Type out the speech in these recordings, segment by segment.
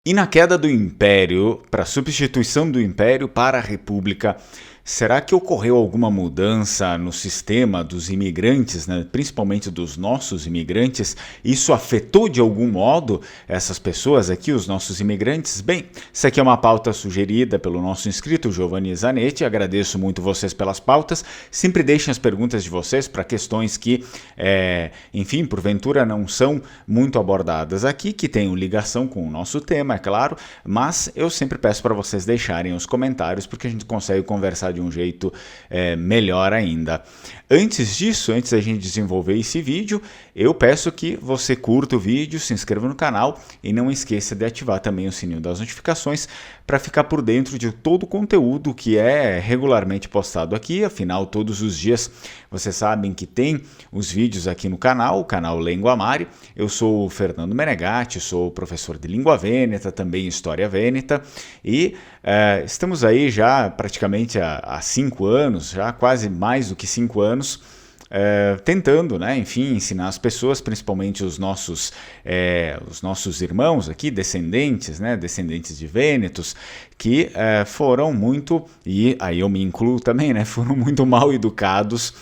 E na queda do Império, para a substituição do Império para a República, será que ocorreu alguma mudança no sistema dos imigrantes, né? Principalmente dos nossos imigrantes? Isso afetou de algum modo essas pessoas aqui, os nossos imigrantes? Bem, essa aqui é uma pauta sugerida pelo nosso inscrito Giovanni Zanetti. Agradeço muito vocês pelas pautas. Sempre deixem as perguntas de vocês para questões que, enfim, porventura não são muito abordadas aqui, que tenham ligação com o nosso tema, é claro, mas eu sempre peço para vocês deixarem os comentários, porque a gente consegue conversar de um jeito melhor ainda. Antes disso, antes da gente desenvolver esse vídeo, eu peço que você curta o vídeo, se inscreva no canal e não esqueça de ativar também o sininho das notificações para ficar por dentro de todo o conteúdo que é regularmente postado aqui. Afinal, todos os dias vocês sabem que tem os vídeos aqui no canal, o canal Lengua Mari. Eu sou o Fernando Menegatti, sou professor de Língua Vêneta, também História Vêneta, e estamos aí já praticamente há 5 anos, já quase mais do que 5 anos, tentando, né, enfim, ensinar as pessoas, principalmente os nossos irmãos aqui, descendentes, né, descendentes de vênetos, que foram muito, e aí eu me incluo também, né, foram muito mal educados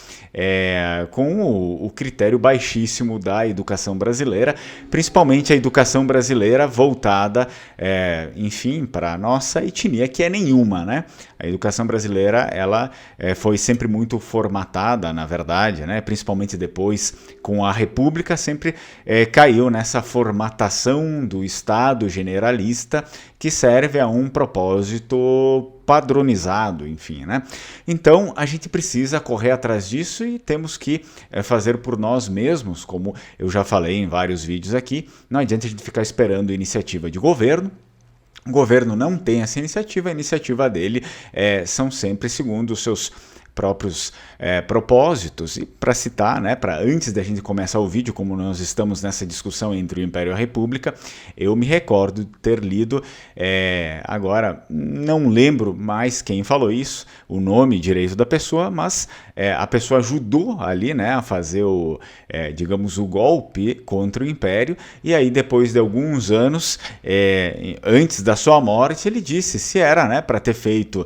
com o critério baixíssimo da educação brasileira, principalmente a educação brasileira voltada, enfim, para a nossa etnia, que é nenhuma, né? A educação brasileira, ela foi sempre muito formatada, na verdade, né? Principalmente depois com a República, sempre caiu nessa formatação do Estado generalista que serve a um propósito padronizado, enfim, né? Então, a gente precisa correr atrás disso e temos que fazer por nós mesmos, como eu já falei em vários vídeos aqui. Não adianta a gente ficar esperando iniciativa de governo. O governo não tem essa iniciativa, a iniciativa dele são sempre segundo os seus próprios propósitos. E para citar, né, para antes da gente começar o vídeo, como nós estamos nessa discussão entre o Império e a República, eu me recordo de ter lido, agora não lembro mais quem falou isso, o nome direito da pessoa, mas a pessoa ajudou ali, né, a fazer digamos, o golpe contra o Império, e aí depois de alguns anos, antes da sua morte, ele disse se era, né, para ter feito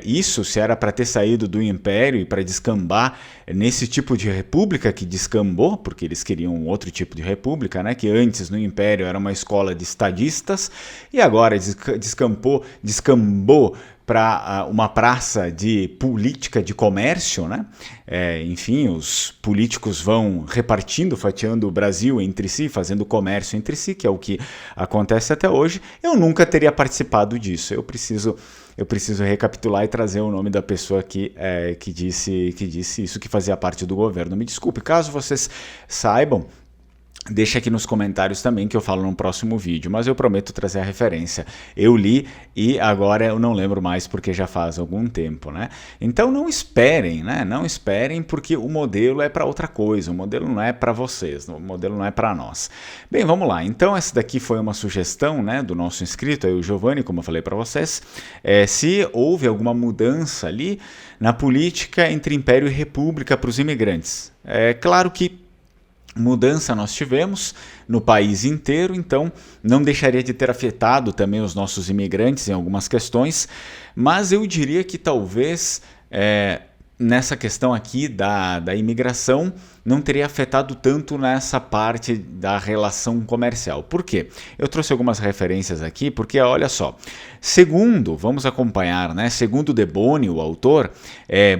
isso, se era para ter saído do Império e para descambar nesse tipo de república que descambou, porque eles queriam um outro tipo de república, né, que antes no Império era uma escola de estadistas e agora descambou para uma praça de política de comércio, né? Enfim, os políticos vão repartindo, fatiando o Brasil entre si, fazendo comércio entre si, que é o que acontece até hoje. Eu nunca teria participado disso. Eu preciso recapitular e trazer o nome da pessoa que disse isso, que fazia parte do governo. Me desculpe, caso vocês saibam, deixa aqui nos comentários também que eu falo no próximo vídeo, mas eu prometo trazer a referência. Eu li e agora eu não lembro mais porque já faz algum tempo, né? Então não esperem, né? Não esperem porque o modelo é para outra coisa, o modelo não é para vocês, o modelo não é para nós. Bem, vamos lá. Então essa daqui foi uma sugestão, né, do nosso inscrito, aí o Giovanni, como eu falei para vocês, se houve alguma mudança ali na política entre Império e República para os imigrantes. É claro que mudança nós tivemos no país inteiro, então não deixaria de ter afetado também os nossos imigrantes em algumas questões, mas eu diria que talvez nessa questão aqui da imigração não teria afetado tanto nessa parte da relação comercial. Por quê? Eu trouxe algumas referências aqui, porque olha só, vamos acompanhar, né? Segundo De Boni, o autor,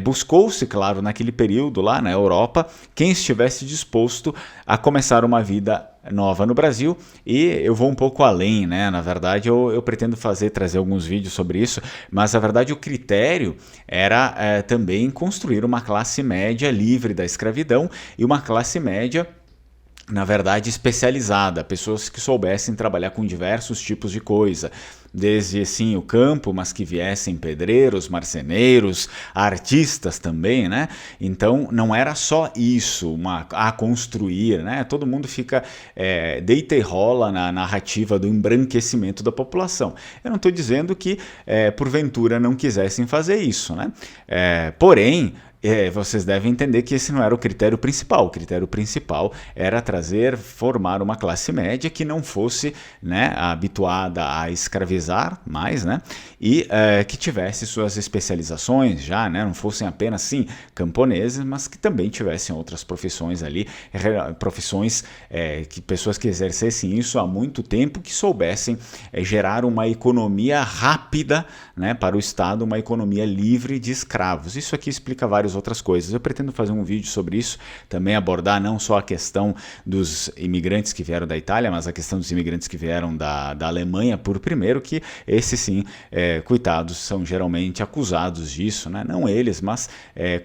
buscou-se, claro, naquele período lá na Europa, quem estivesse disposto a começar uma vida nova no Brasil, e eu vou um pouco além, né? Na verdade, eu pretendo trazer alguns vídeos sobre isso, mas na verdade o critério era também construir uma classe média livre da escravidão e uma classe média, na verdade, especializada, pessoas que soubessem trabalhar com diversos tipos de coisa, desde assim o campo, mas que viessem pedreiros, marceneiros, artistas também, né? Então não era só isso, a construir, né? Todo mundo fica deita e rola na narrativa do embranquecimento da população. Eu não estou dizendo que porventura não quisessem fazer isso, né? Porém, vocês devem entender que esse não era o critério principal. O critério principal era formar uma classe média que não fosse, né, habituada a escravizar mais, né, e que tivesse suas especializações já, né, não fossem apenas, sim, camponeses, mas que também tivessem outras profissões ali, profissões que pessoas que exercessem isso há muito tempo, que soubessem gerar uma economia rápida, né, para o Estado, uma economia livre de escravos. Isso aqui explica várias outras coisas. Eu pretendo fazer um vídeo sobre isso, também abordar não só a questão dos imigrantes que vieram da Itália, mas a questão dos imigrantes que vieram da Alemanha por primeiro, que esses sim, coitados, são geralmente acusados disso, né? Não eles, mas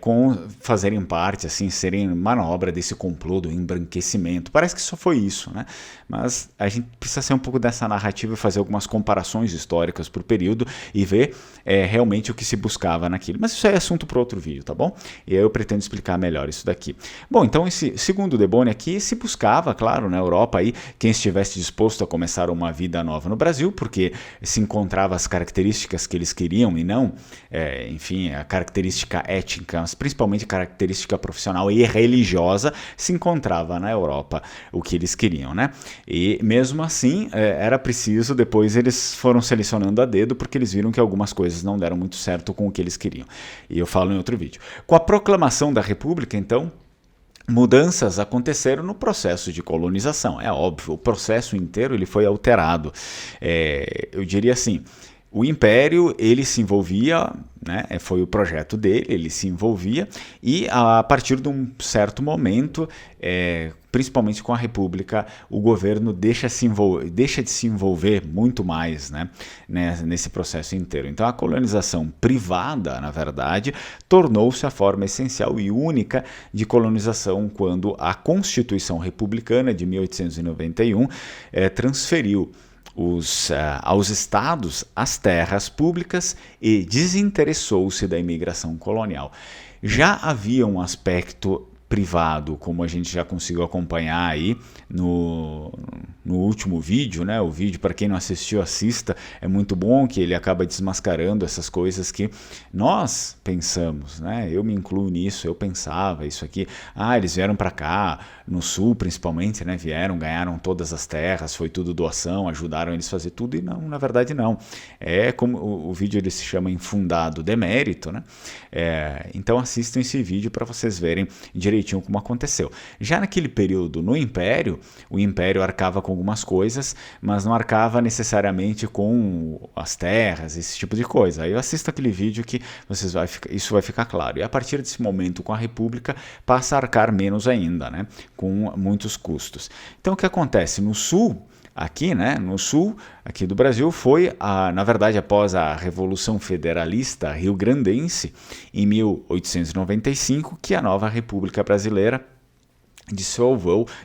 com fazerem parte, assim, serem manobra desse complô do embranquecimento. Parece que só foi isso, né? Mas a gente precisa ser um pouco dessa narrativa e fazer algumas comparações históricas por período e ver realmente o que se buscava naquilo. Mas isso é assunto para outro vídeo, tá bom? E aí eu pretendo explicar melhor isso daqui. Bom, então segundo o Deboni aqui, se buscava, claro, na Europa aí, quem estivesse disposto a começar uma vida nova no Brasil, porque se encontrava as características que eles queriam e não, enfim, a característica étnica, mas principalmente a característica profissional e religiosa, se encontrava na Europa o que eles queriam, né? E mesmo assim, era preciso, depois eles foram selecionando a dedo, porque eles viram que algumas coisas não deram muito certo com o que eles queriam. E eu falo em outro vídeo. Com a proclamação da República, então, mudanças aconteceram no processo de colonização. É óbvio, o processo inteiro ele foi alterado. Eu diria assim, o Império ele se envolvia, né, foi o projeto dele, ele se envolvia e a partir de um certo momento, principalmente com a República, o governo deixa de se envolver muito mais, né, nesse processo inteiro. Então a colonização privada, na verdade, tornou-se a forma essencial e única de colonização quando a Constituição Republicana de 1891 transferiu aos estados as terras públicas e desinteressou-se da imigração colonial. Já havia um aspecto privado, como a gente já conseguiu acompanhar aí no último vídeo, né? O vídeo, para quem não assistiu, assista, é muito bom, que ele acaba desmascarando essas coisas que nós pensamos, né? Eu me incluo nisso, eu pensava isso aqui, eles vieram para cá, no sul principalmente, né? Vieram, ganharam todas as terras, foi tudo doação, ajudaram eles a fazer tudo, e não, na verdade não. É como o vídeo ele se chama Infundado Demérito, né? Então assistam esse vídeo para vocês verem direitinho como aconteceu. Já naquele período no Império, o Império arcava com algumas coisas, mas não arcava necessariamente com as terras, esse tipo de coisa. Aí eu assisto aquele vídeo que isso vai ficar claro. E a partir desse momento, com a República, passa a arcar menos ainda, né? Com muitos custos. Então o que acontece? No Sul, aqui, né, no sul aqui do Brasil, foi, na verdade, após a Revolução Federalista Rio-Grandense, em 1895, que a nova República Brasileira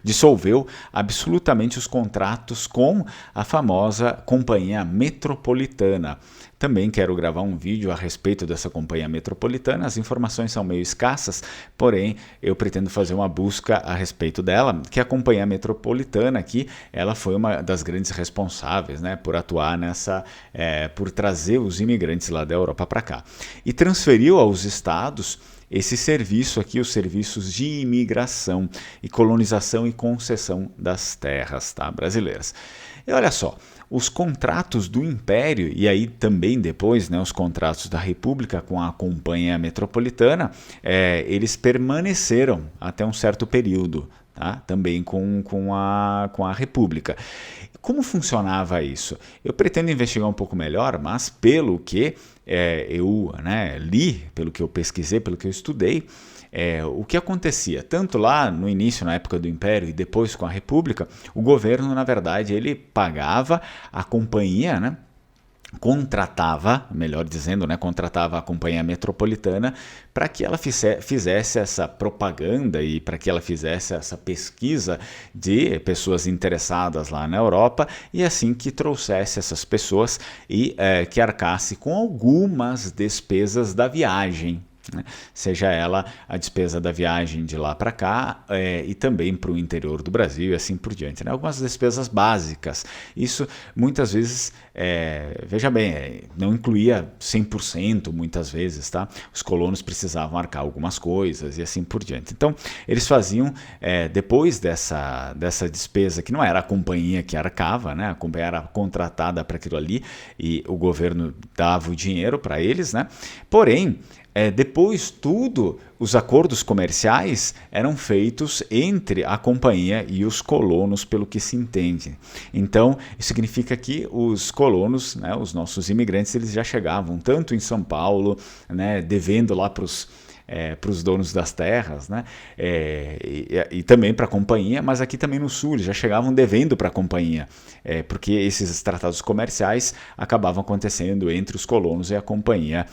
dissolveu absolutamente os contratos com a famosa Companhia Metropolitana. Também quero gravar um vídeo a respeito dessa Companhia Metropolitana. As informações são meio escassas, porém eu pretendo fazer uma busca a respeito dela, que a Companhia Metropolitana aqui, ela foi uma das grandes responsáveis, né, por atuar por trazer os imigrantes lá da Europa para cá. E transferiu aos estados esse serviço aqui, os serviços de imigração e colonização e concessão das terras, tá, brasileiras. E olha só, os contratos do Império, e aí também depois, né, os contratos da República com a Companhia Metropolitana, eles permaneceram até um certo período, tá? Também com a República. Como funcionava isso? Eu pretendo investigar um pouco melhor, mas pelo que eu li, pelo que eu pesquisei, pelo que eu estudei, o que acontecia, tanto lá no início, na época do Império e depois com a República, o governo, na verdade, ele pagava a companhia, né? Contratava, melhor dizendo, né, contratava a Companhia Metropolitana para que ela fizesse essa propaganda e para que ela fizesse essa pesquisa de pessoas interessadas lá na Europa e assim que trouxesse essas pessoas e que arcasse com algumas despesas da viagem. né? Seja ela a despesa da viagem de lá para cá e também para o interior do Brasil e assim por diante, né? Algumas despesas básicas. Isso muitas vezes, veja bem, não incluía 100% muitas vezes, tá? Os colonos precisavam arcar algumas coisas e assim por diante. Então, eles faziam, depois dessa despesa, que não era a companhia que arcava, né? A companhia era contratada para aquilo ali e o governo dava o dinheiro para eles, né? Porém, depois tudo, os acordos comerciais eram feitos entre a companhia e os colonos, pelo que se entende. Então, isso significa que os colonos, né, os nossos imigrantes, eles já chegavam tanto em São Paulo, né, devendo lá para os donos das terras, né? E também para a companhia, mas aqui também no sul eles já chegavam devendo para a companhia, porque esses tratados comerciais acabavam acontecendo entre os colonos e a companhia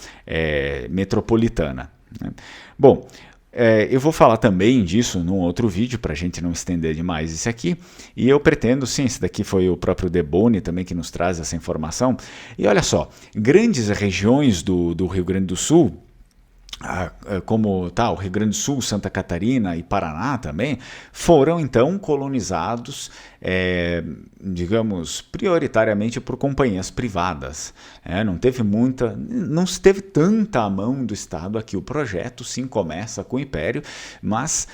metropolitana, né? Bom, eu vou falar também disso num outro vídeo para a gente não estender demais isso aqui, e eu pretendo, sim, esse daqui foi o próprio Deboni também que nos traz essa informação. E olha só, grandes regiões do Rio Grande do Sul, como o Rio Grande do Sul, Santa Catarina e Paraná também, foram então colonizados, digamos, prioritariamente por companhias privadas. Não se teve tanta a mão do Estado aqui. O projeto sim começa com o Império, mas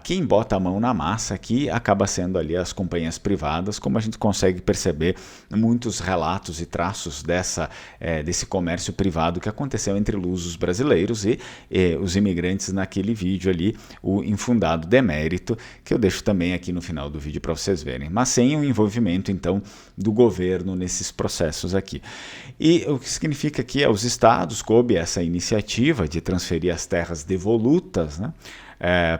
quem bota a mão na massa aqui acaba sendo ali as companhias privadas, como a gente consegue perceber muitos relatos e traços desse comércio privado que aconteceu entre lusos brasileiros e os imigrantes naquele vídeo ali, o infundado demérito, que eu deixo também aqui no final do vídeo para vocês verem, mas sem o envolvimento então do governo nesses processos aqui. E o que significa que aos estados coube essa iniciativa de transferir as terras devolutas, né,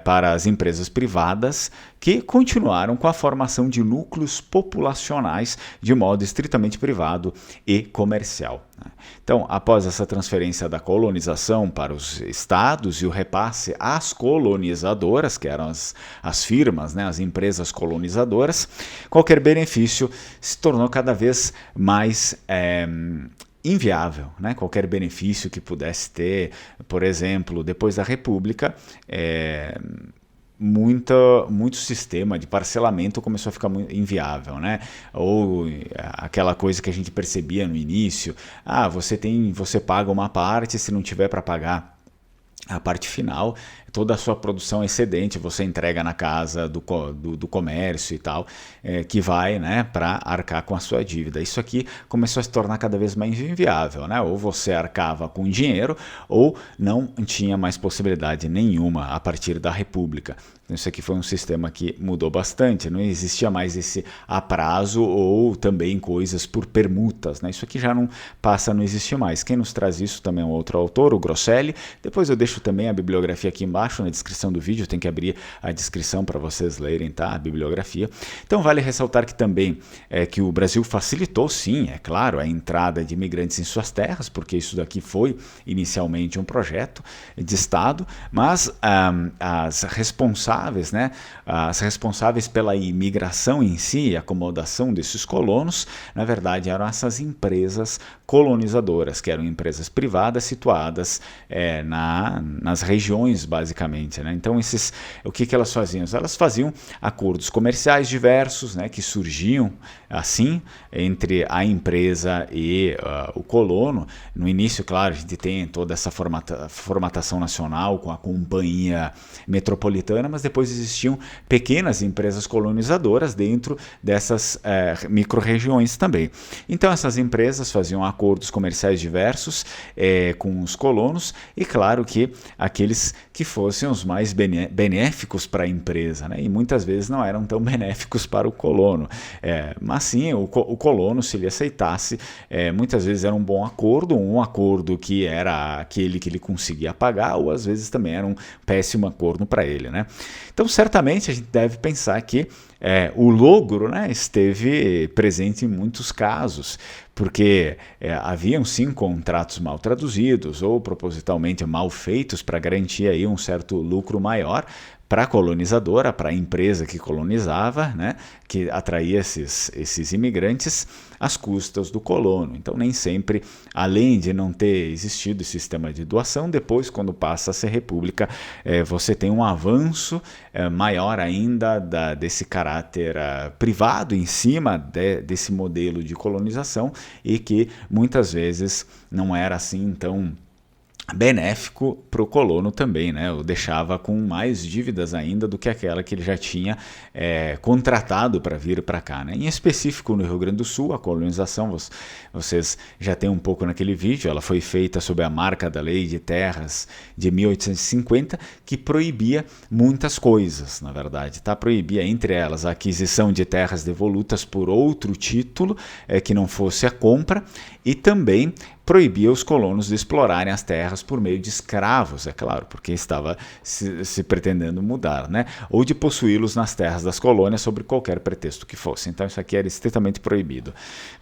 para as empresas privadas, que continuaram com a formação de núcleos populacionais de modo estritamente privado e comercial, né? Então, após essa transferência da colonização para os estados e o repasse às colonizadoras, que eram as firmas, né, as empresas colonizadoras, qualquer benefício se tornou cada vez mais inviável, né? Qualquer benefício que pudesse ter, por exemplo, depois da República, muito sistema de parcelamento começou a ficar inviável, né? Ou aquela coisa que a gente percebia no início, você paga uma parte, se não tiver para pagar a parte final, toda a sua produção excedente você entrega na casa do comércio e tal, que vai, né, para arcar com a sua dívida. Isso aqui começou a se tornar cada vez mais inviável, né? Ou você arcava com dinheiro ou não tinha mais possibilidade nenhuma a partir da República. Isso aqui foi um sistema que mudou bastante, não existia mais esse a prazo ou também coisas por permutas, né? Isso aqui já não existe mais. Quem nos traz isso também é um outro autor, o Grosselli. Depois eu deixo também a bibliografia aqui embaixo na descrição do vídeo, tem que abrir a descrição para vocês lerem, tá? A bibliografia. Então vale ressaltar que também que o Brasil facilitou, sim, é claro, a entrada de imigrantes em suas terras, porque isso daqui foi inicialmente um projeto de Estado, mas as responsáveis, né, as responsáveis pela imigração em si e acomodação desses colonos, na verdade eram essas empresas colonizadoras, que eram empresas privadas situadas nas regiões, basicamente, né? Então, o que elas faziam? Elas faziam acordos comerciais diversos, né, que surgiam assim entre a empresa e o colono. No início, claro, a gente tem toda essa formatação nacional com a companhia metropolitana, mas depois existiam pequenas empresas colonizadoras dentro dessas micro-regiões também. Então, essas empresas faziam acordos comerciais diversos com os colonos e, claro, que aqueles que fossem os mais benéficos para a empresa, né? E muitas vezes não eram tão benéficos para o colono, mas sim, o colono, se ele aceitasse, muitas vezes era um bom acordo, um acordo que era aquele que ele conseguia pagar, ou às vezes também era um péssimo acordo para ele, né? Então, certamente a gente deve pensar que o logro, né, esteve presente em muitos casos, porque haviam sim contratos mal traduzidos ou propositalmente mal feitos para garantir aí um certo lucro maior para a colonizadora, para a empresa que colonizava, né, que atraía esses imigrantes às custas do colono. Então, nem sempre, além de não ter existido esse sistema de doação, depois, quando passa a ser república, você tem um avanço maior ainda desse caráter privado em cima desse modelo de colonização, e que muitas vezes não era assim tão benéfico para o colono também, né? O deixava com mais dívidas ainda do que aquela que ele já tinha contratado para vir para cá, né? Em específico no Rio Grande do Sul, a colonização, vocês já têm um pouco naquele vídeo, ela foi feita sob a marca da Lei de Terras de 1850, que proibia muitas coisas, na verdade, tá? Proibia, entre elas, a aquisição de terras devolutas por outro título que não fosse a compra, e também proibia os colonos de explorarem as terras por meio de escravos, é claro, porque estava se pretendendo mudar, né? Ou de possuí-los nas terras das colônias sob qualquer pretexto que fosse. Então isso aqui era estritamente proibido.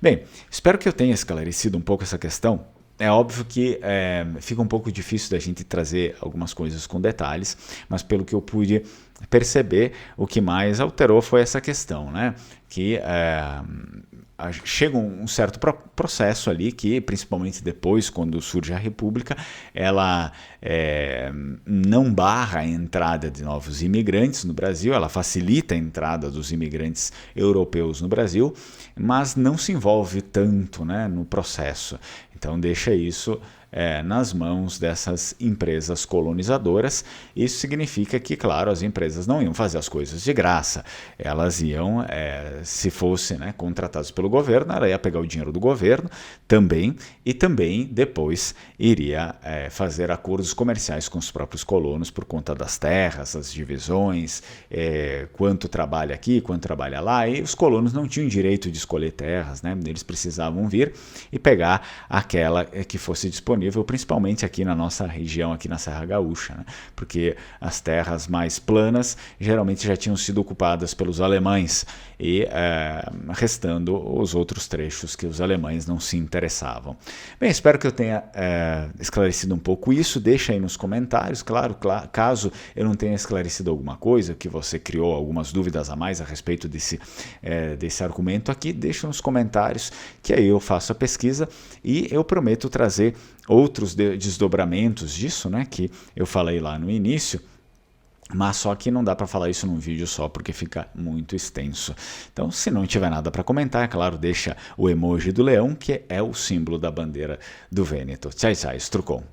Bem, espero que eu tenha esclarecido um pouco essa questão. É óbvio que fica um pouco difícil da gente trazer algumas coisas com detalhes, mas pelo que eu pude perceber, o que mais alterou foi essa questão, né? Que chega um certo processo ali que, principalmente depois, quando surge a República, ela não barra a entrada de novos imigrantes no Brasil, ela facilita a entrada dos imigrantes europeus no Brasil, mas não se envolve tanto, né, no processo. Então deixa isso nas mãos dessas empresas colonizadoras. Isso significa que, claro, as empresas não iam fazer as coisas de graça. Elas iam, se fossem, né, contratadas pelo governo, ela ia pegar o dinheiro do governo também, e também depois iria fazer acordos comerciais com os próprios colonos por conta das terras, as divisões, quanto trabalha aqui, quanto trabalha lá, e os colonos não tinham direito de escolher terras, né? Eles precisavam vir e pegar aquela que fosse disponível, principalmente aqui na nossa região, aqui na Serra Gaúcha, né? Porque as terras mais planas geralmente já tinham sido ocupadas pelos alemães, e restando os outros trechos que os alemães não se interessavam. Bem, espero que eu tenha esclarecido um pouco isso. Deixa aí nos comentários, claro, caso eu não tenha esclarecido alguma coisa, que você criou algumas dúvidas a mais a respeito desse argumento aqui, deixa nos comentários, que aí eu faço a pesquisa e eu prometo trazer outros desdobramentos disso, né, que eu falei lá no início, mas só que não dá para falar isso num vídeo só, porque fica muito extenso. Então, se não tiver nada para comentar, é claro, deixa o emoji do leão, que é o símbolo da bandeira do Vêneto. Tchau, tchau, Strucon.